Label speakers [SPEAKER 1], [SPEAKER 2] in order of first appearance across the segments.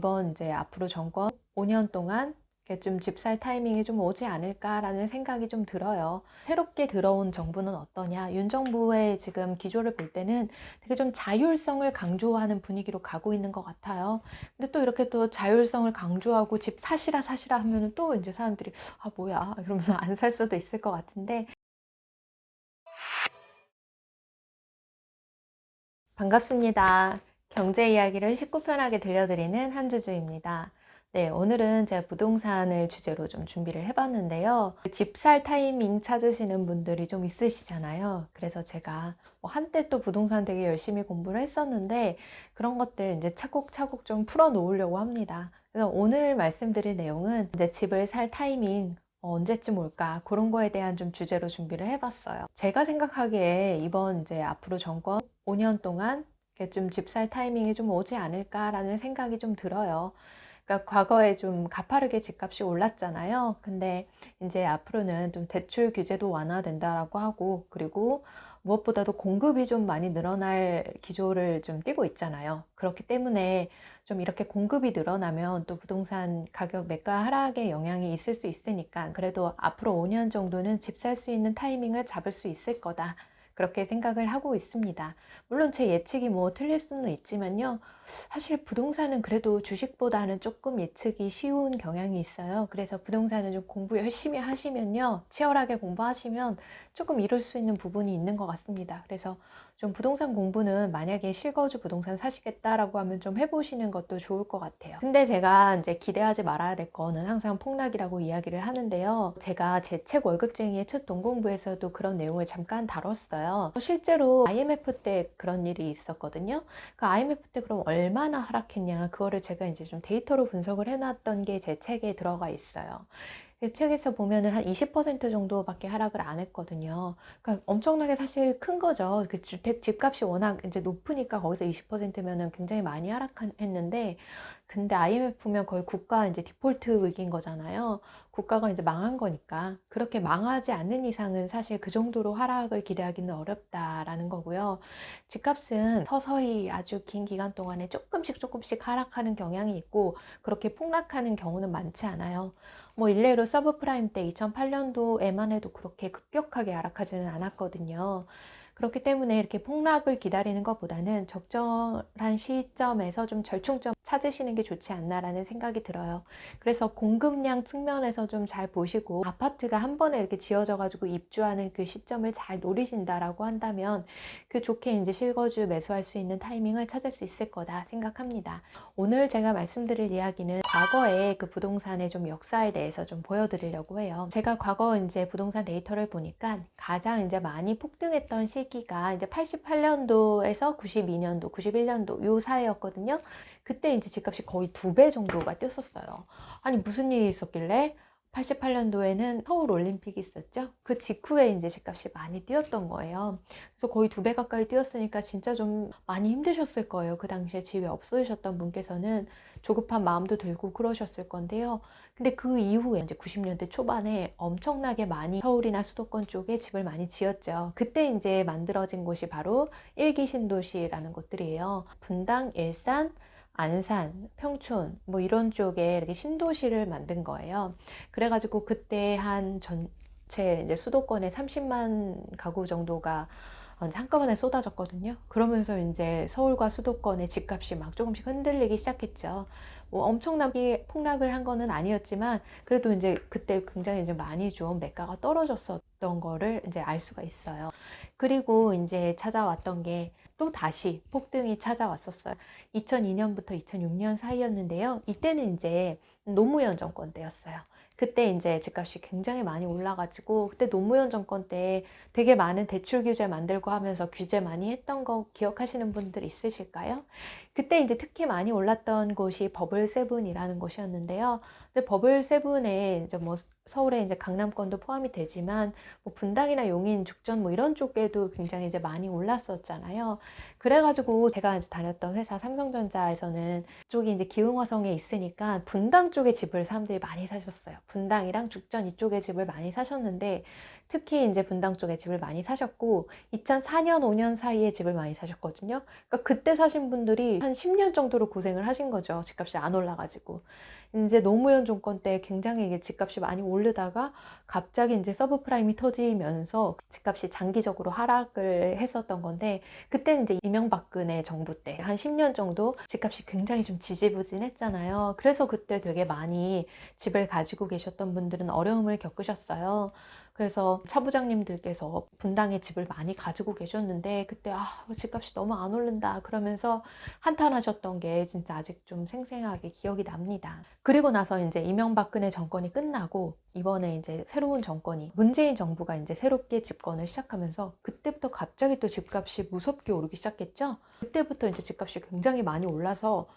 [SPEAKER 1] 이번 이제 앞으로 정권 5년 동안 좀 집 살 타이밍이 좀 오지 않을까라는 생각이 좀 들어요. 새롭게 들어온 정부는 어떠냐? 윤 정부의 지금 기조를 볼 때는 되게 좀 자율성을 강조하는 분위기로 가고 있는 것 같아요. 근데 또 이렇게 또 자율성을 강조하고 집 사시라 사시라 하면은 또 이제 사람들이 아 뭐야 이러면서 안 살 수도 있을 것 같은데. 반갑습니다. 경제 이야기를 쉽고 편하게 들려드리는 한주주입니다. 네, 오늘은 제가 부동산을 주제로 좀 준비를 해봤는데요. 집 살 타이밍 찾으시는 분들이 좀 있으시잖아요. 그래서 제가 뭐 한때 또 부동산 되게 열심히 공부를 했었는데 그런 것들 이제 차곡차곡 좀 풀어 놓으려고 합니다. 그래서 오늘 말씀드릴 내용은 이제 집을 살 타이밍 언제쯤 올까? 그런 거에 대한 좀 주제로 준비를 해봤어요. 제가 생각하기에 이번 이제 앞으로 정권 5년 동안 좀 집 살 타이밍이 좀 오지 않을까라는 생각이 좀 들어요. 그러니까 과거에 좀 가파르게 집값이 올랐잖아요. 근데 이제 앞으로는 좀 대출 규제도 완화된다라고 하고, 그리고 무엇보다도 공급이 좀 많이 늘어날 기조를 좀 띠고 있잖아요. 그렇기 때문에 좀 이렇게 공급이 늘어나면 또 부동산 가격 매가 하락에 영향이 있을 수 있으니까 그래도 앞으로 5년 정도는 집 살 수 있는 타이밍을 잡을 수 있을 거다. 그렇게 생각을 하고 있습니다. 물론 제 예측이 뭐 틀릴 수는 있지만요. 사실 부동산은 그래도 주식보다는 조금 예측이 쉬운 경향이 있어요. 그래서 부동산은 좀 공부 열심히 하시면요. 치열하게 공부하시면 조금 이룰 수 있는 부분이 있는 것 같습니다. 그래서 좀 부동산 공부는 만약에 실거주 부동산 사시겠다라고 하면 좀 해보시는 것도 좋을 것 같아요. 근데 제가 이제 기대하지 말아야 될 거는 항상 폭락이라고 이야기를 하는데요. 제가 제 책 월급쟁이의 첫 동공부에서도 그런 내용을 잠깐 다뤘어요. 실제로 IMF 때 그런 일이 있었거든요. 그 IMF 때 그럼 얼마나 하락했냐, 그거를 제가 이제 좀 데이터로 분석을 해놨던 게 제 책에 들어가 있어요. 그 책에서 보면은 한 20% 정도밖에 하락을 안 했거든요. 그러니까 엄청나게 사실 큰 거죠. 그 주택 집값이 워낙 이제 높으니까 거기서 20%면은 굉장히 많이 하락했는데, 근데 IMF면 거의 국가 이제 디폴트 위기인 거잖아요. 국가가 이제 망한 거니까 그렇게 망하지 않는 이상은 사실 그 정도로 하락을 기대하기는 어렵다라는 거고요. 집값은 서서히 아주 긴 기간 동안에 조금씩 하락하는 경향이 있고 그렇게 폭락하는 경우는 많지 않아요. 뭐 일례로 서브프라임 때 2008년도에만 해도 그렇게 급격하게 하락하지는 않았거든요. 그렇기 때문에 이렇게 폭락을 기다리는 것보다는 적절한 시점에서 좀 절충점 찾으시는 게 좋지 않나라는 생각이 들어요. 그래서 공급량 측면에서 좀 잘 보시고 아파트가 한 번에 이렇게 지어져 가지고 입주하는 그 시점을 잘 노리신다라고 한다면 그 좋게 이제 실거주 매수할 수 있는 타이밍을 찾을 수 있을 거다 생각합니다. 오늘 제가 말씀드릴 이야기는 과거의 그 부동산의 좀 역사에 대해서 좀 보여드리려고 해요. 제가 과거 이제 부동산 데이터를 보니까 가장 이제 많이 폭등했던 시기가 이제 88년도에서 92년도, 91년도 요 사이였거든요. 그때 이제 집값이 거의 2배 정도가 뛰었었어요. 아니 무슨 일이 있었길래 88년도에는 서울 올림픽이 있었죠. 그 직후에 이제 집값이 많이 뛰었던 거예요. 그래서 거의 2배 가까이 뛰었으니까 진짜 좀 많이 힘드셨을 거예요. 그 당시에 집이 없으셨던 분께서는 조급한 마음도 들고 그러셨을 건데요. 근데 그 이후에 이제 90년대 초반에 엄청나게 많이 서울이나 수도권 쪽에 집을 많이 지었죠. 그때 이제 만들어진 곳이 바로 일기 신도시라는 곳들이에요. 분당, 일산, 안산, 평촌 뭐 이런 쪽에 이렇게 신도시를 만든 거예요. 그래가지고 그때 한 전체 이제 수도권에 30만 가구 정도가 한꺼번에 쏟아졌거든요. 그러면서 이제 서울과 수도권의 집값이 막 조금씩 흔들리기 시작했죠. 뭐 엄청나게 폭락을 한 거는 아니었지만 그래도 이제 그때 굉장히 이제 많이 좀 매가가 떨어졌었던 거를 이제 알 수가 있어요. 그리고 이제 찾아왔던 게 또 다시 폭등이 찾아왔었어요. 2002년부터 2006년 사이였는데요. 이때는 이제 노무현 정권 때였어요. 그때 이제 집값이 굉장히 많이 올라가지고 그때 노무현 정권 때 되게 많은 대출 규제 만들고 하면서 규제 많이 했던 거 기억하시는 분들 있으실까요? 그때 이제 특히 많이 올랐던 곳이 버블 세븐이라는 곳이었는데요. 근데 버블 세븐에 이제 뭐 서울에 이제 강남권도 포함이 되지만 뭐 분당이나 용인, 죽전 뭐 이런 쪽에도 굉장히 이제 많이 올랐었잖아요. 그래가지고 제가 이제 다녔던 회사 삼성전자에서는 쪽이 이제 기흥화성에 있으니까 분당 쪽에 집을 사람들이 많이 사셨어요. 분당이랑 죽전 이쪽에 집을 많이 사셨는데 특히 이제 분당 쪽에 집을 많이 사셨고 2004년, 5년 사이에 집을 많이 사셨거든요. 그러니까 그때 사신 분들이 한 10년 정도로 고생을 하신 거죠. 집값이 안 올라가지고. 이제 노무현 정권 때 굉장히 이게 집값이 많이 오르다가 갑자기 이제 서브프라임이 터지면서 집값이 장기적으로 하락을 했었던 건데, 그때는 이제 이명박근혜 정부 때 한 10년 정도 집값이 굉장히 좀 지지부진했잖아요. 그래서 그때 되게 많이 집을 가지고 계셨던 분들은 어려움을 겪으셨어요. 그래서 차 부장님들께서 분당에 집을 많이 가지고 계셨는데 그때 집값이 너무 안 오른다 그러면서 한탄하셨던 게 진짜 아직 좀 생생하게 기억이 납니다. 그리고 나서 이제 이명박근혜 정권이 끝나고 이번에 이제 새로운 정권이 문재인 정부가 이제 새롭게 집권을 시작하면서 그때부터 갑자기 또 집값이 무섭게 오르기 시작했죠. 그때부터 이제 집값이 굉장히 많이 올라서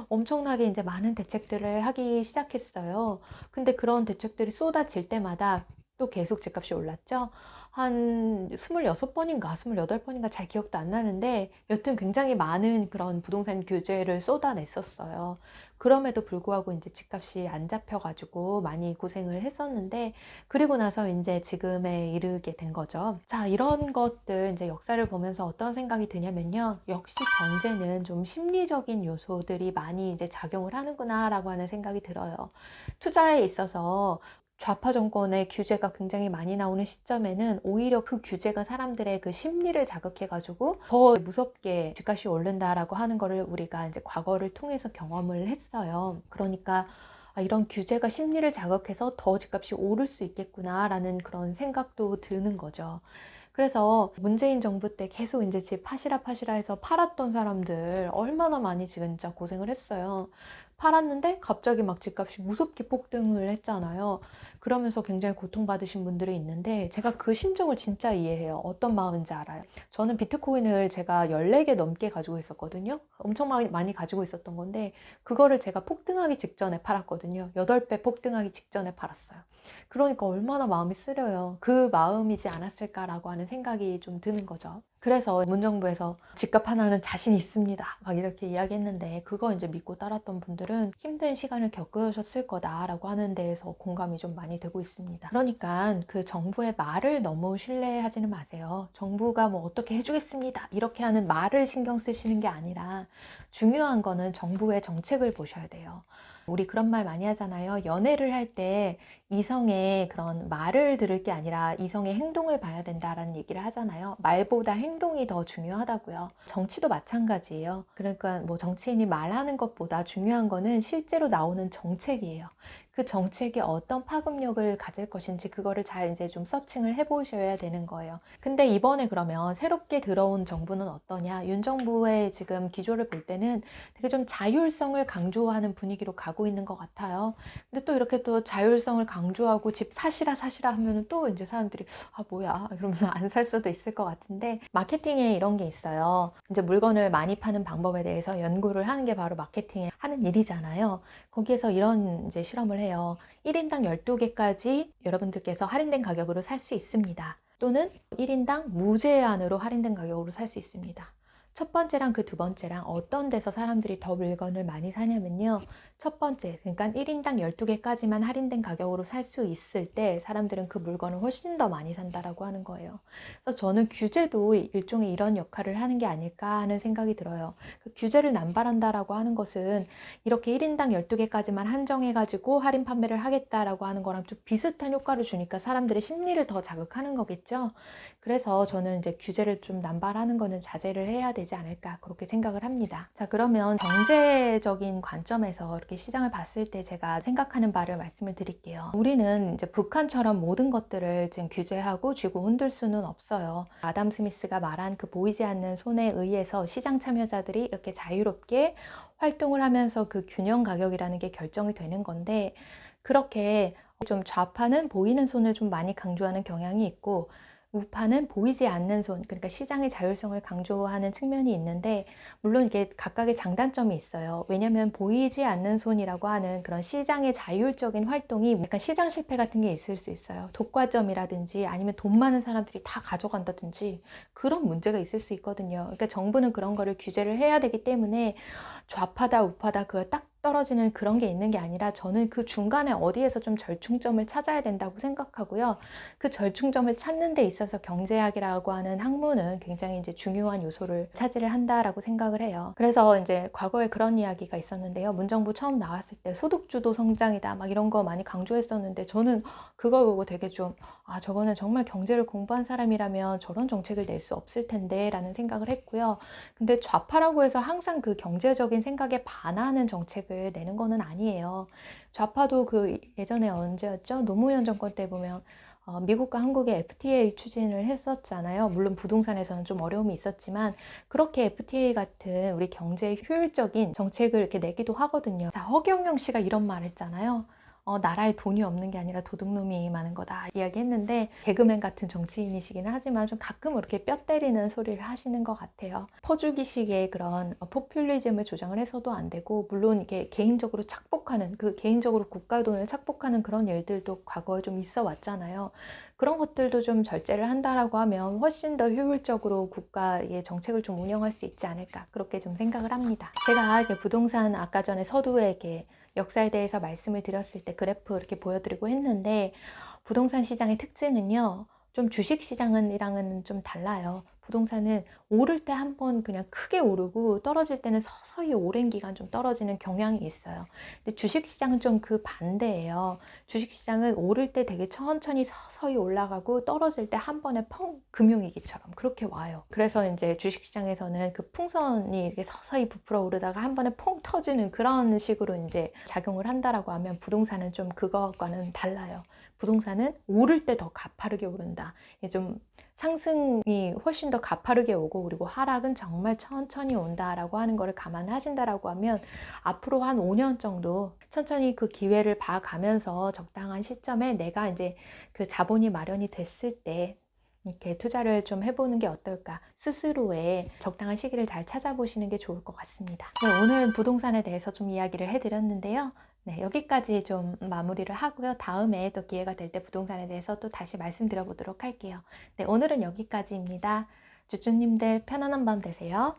[SPEAKER 1] 엄청나게 이제 많은 대책들을 하기 시작했어요. 근데 그런 대책들이 쏟아질 때마다 또 계속 집값이 올랐죠. 한 26번인가 28번인가 잘 기억도 안 나는데 여튼 굉장히 많은 그런 부동산 규제를 쏟아냈었어요. 그럼에도 불구하고 이제 집값이 안 잡혀가지고 많이 고생을 했었는데, 그리고 나서 이제 지금에 이르게 된 거죠. 자, 이런 것들 이제 역사를 보면서 어떤 생각이 드냐면요. 역시 경제는 좀 심리적인 요소들이 많이 이제 작용을 하는구나라고 하는 생각이 들어요. 투자에 있어서 좌파 정권의 규제가 굉장히 많이 나오는 시점에는 오히려 그 규제가 사람들의 그 심리를 자극해가지고 더 무섭게 집값이 오른다라고 하는 거를 우리가 이제 과거를 통해서 경험을 했어요. 그러니까 이런 규제가 심리를 자극해서 더 집값이 오를 수 있겠구나라는 그런 생각도 드는 거죠. 그래서 문재인 정부 때 계속 이제 집 파시라 파시라 해서 팔았던 사람들 얼마나 많이 진짜 고생을 했어요. 팔았는데 갑자기 막 집값이 무섭게 폭등을 했잖아요. 그러면서 굉장히 고통받으신 분들이 있는데 제가 그 심정을 진짜 이해해요. 어떤 마음인지 알아요. 저는 비트코인을 제가 14개 넘게 가지고 있었거든요. 엄청 많이 가지고 있었던 건데 그거를 제가 폭등하기 직전에 팔았거든요. 8배 폭등하기 직전에 팔았어요. 그러니까 얼마나 마음이 쓰려요. 그 마음이지 않았을까라고 하는 생각이 좀 드는 거죠. 그래서 문정부에서 집값 하나는 자신 있습니다 막 이렇게 이야기했는데 그거 이제 믿고 따랐던 분들은 힘든 시간을 겪으셨을 거다라고 하는 데에서 공감이 좀 많이 되고 있습니다. 그러니까 그 정부의 말을 너무 신뢰하지는 마세요. 정부가 뭐 어떻게 해주겠습니다 이렇게 하는 말을 신경 쓰시는 게 아니라 중요한 거는 정부의 정책을 보셔야 돼요. 우리 그런 말 많이 하잖아요. 연애를 할 때 이성의 그런 말을 들을 게 아니라 이성의 행동을 봐야 된다라는 얘기를 하잖아요. 말보다 행동이 더 중요하다고요. 정치도 마찬가지예요. 그러니까 뭐 정치인이 말하는 것보다 중요한 거는 실제로 나오는 정책이에요. 그 정책이 어떤 파급력을 가질 것인지 그거를 잘 이제 좀 서칭을 해보셔야 되는 거예요. 근데 이번에 그러면 새롭게 들어온 정부는 어떠냐? 윤 정부의 지금 기조를 볼 때는 되게 좀 자율성을 강조하는 분위기로 가고 있는 것 같아요. 근데 또 이렇게 또 자율성을 강조하고 집 사시라 하면은 또 이제 사람들이 뭐야 이러면서 안 살 수도 있을 것 같은데, 마케팅에 이런 게 있어요. 이제 물건을 많이 파는 방법에 대해서 연구를 하는 게 바로 마케팅에 하는 일이잖아요. 거기에서 이런 이제 실험을 해요. 1인당 12개까지 여러분들께서 할인된 가격으로 살 수 있습니다. 또는 1인당 무제한으로 할인된 가격으로 살 수 있습니다. 첫 번째랑 그 두 번째랑 어떤 데서 사람들이 더 물건을 많이 사냐면요. 첫 번째, 그러니까 1인당 12개까지만 할인된 가격으로 살 수 있을 때 사람들은 그 물건을 훨씬 더 많이 산다라고 하는 거예요. 그래서 저는 규제도 일종의 이런 역할을 하는 게 아닐까 하는 생각이 들어요. 그 규제를 남발한다라고 하는 것은 이렇게 1인당 12개까지만 한정해가지고 할인 판매를 하겠다라고 하는 거랑 좀 비슷한 효과를 주니까 사람들의 심리를 더 자극하는 거겠죠. 그래서 저는 이제 규제를 좀 남발하는 거는 자제를 해야 되지 않을까 그렇게 생각을 합니다. 자, 그러면 경제적인 관점에서 이렇게 시장을 봤을 때 제가 생각하는 바를 말씀을 드릴게요. 우리는 이제 북한처럼 모든 것들을 지금 규제하고 쥐고 흔들 수는 없어요. 아담 스미스가 말한 그 보이지 않는 손에 의해서 시장 참여자들이 이렇게 자유롭게 활동을 하면서 그 균형 가격이라는 게 결정이 되는 건데, 그렇게 좀 좌파는 보이는 손을 좀 많이 강조하는 경향이 있고 우파는 보이지 않는 손, 그러니까 시장의 자율성을 강조하는 측면이 있는데, 물론 이게 각각의 장단점이 있어요. 왜냐하면 보이지 않는 손이라고 하는 그런 시장의 자율적인 활동이 약간 시장 실패 같은 게 있을 수 있어요. 독과점이라든지 아니면 돈 많은 사람들이 다 가져간다든지 그런 문제가 있을 수 있거든요. 그러니까 정부는 그런 거를 규제를 해야 되기 때문에 좌파다 우파다 그걸 딱 떨어지는 그런 게 있는 게 아니라 저는 그 중간에 어디에서 좀 절충점을 찾아야 된다고 생각하고요. 그 절충점을 찾는 데 있어서 경제학이라고 하는 학문은 굉장히 이제 중요한 요소를 차지를 한다라고 생각을 해요. 그래서 이제 과거에 그런 이야기가 있었는데요. 문정부 처음 나왔을 때 소득주도 성장이다 막 이런 거 많이 강조했었는데 저는 그걸 보고 되게 좀 저거는 정말 경제를 공부한 사람이라면 저런 정책을 낼 수 없을 텐데 라는 생각을 했고요. 근데 좌파라고 해서 항상 그 경제적인 생각에 반하는 정책을 내는 거는 아니에요. 좌파도 그 예전에 언제였죠? 노무현 정권 때 보면 미국과 한국의 FTA 추진을 했었잖아요. 물론 부동산에서는 좀 어려움이 있었지만 그렇게 FTA 같은 우리 경제에 효율적인 정책을 이렇게 내기도 하거든요. 자, 허경영 씨가 이런 말 했잖아요. 나라에 돈이 없는 게 아니라 도둑놈이 많은 거다 이야기했는데 개그맨 같은 정치인이시기는 하지만 좀 가끔 이렇게 뼈 때리는 소리를 하시는 것 같아요. 퍼주기식의 그런 포퓰리즘을 조장을 해서도 안 되고 물론 이게 개인적으로 착복하는 개인적으로 국가 돈을 착복하는 그런 일들도 과거에 좀 있어 왔잖아요. 그런 것들도 좀 절제를 한다라고 하면 훨씬 더 효율적으로 국가의 정책을 좀 운영할 수 있지 않을까 그렇게 좀 생각을 합니다. 제가 이렇게 부동산 아까 전에 서두에게 역사에 대해서 말씀을 드렸을 때 그래프 이렇게 보여드리고 했는데 부동산 시장의 특징은요. 좀 주식 시장이랑은 좀 달라요. 부동산은 오를 때 한 번 그냥 크게 오르고 떨어질 때는 서서히 오랜 기간 좀 떨어지는 경향이 있어요. 근데 주식 시장은 좀 그 반대예요. 주식 시장은 오를 때 되게 천천히 서서히 올라가고 떨어질 때 한 번에 펑 금융위기처럼 그렇게 와요. 그래서 이제 주식 시장에서는 그 풍선이 이렇게 서서히 부풀어 오르다가 한 번에 펑 터지는 그런 식으로 이제 작용을 한다라고 하면 부동산은 좀 그것과는 달라요. 부동산은 오를 때 더 가파르게 오른다. 좀 상승이 훨씬 더 가파르게 오고 그리고 하락은 정말 천천히 온다라고 하는 거를 감안하신다라고 하면 앞으로 한 5년 정도 천천히 그 기회를 봐가면서 적당한 시점에 내가 이제 그 자본이 마련이 됐을 때 이렇게 투자를 좀 해보는 게 어떨까 스스로의 적당한 시기를 잘 찾아보시는 게 좋을 것 같습니다. 네, 오늘은 부동산에 대해서 좀 이야기를 해드렸는데요. 네, 여기까지 좀 마무리를 하고요. 다음에 또 기회가 될 때 부동산에 대해서 또 다시 말씀드려 보도록 할게요. 네, 오늘은 여기까지입니다. 주주님들 편안한 밤 되세요.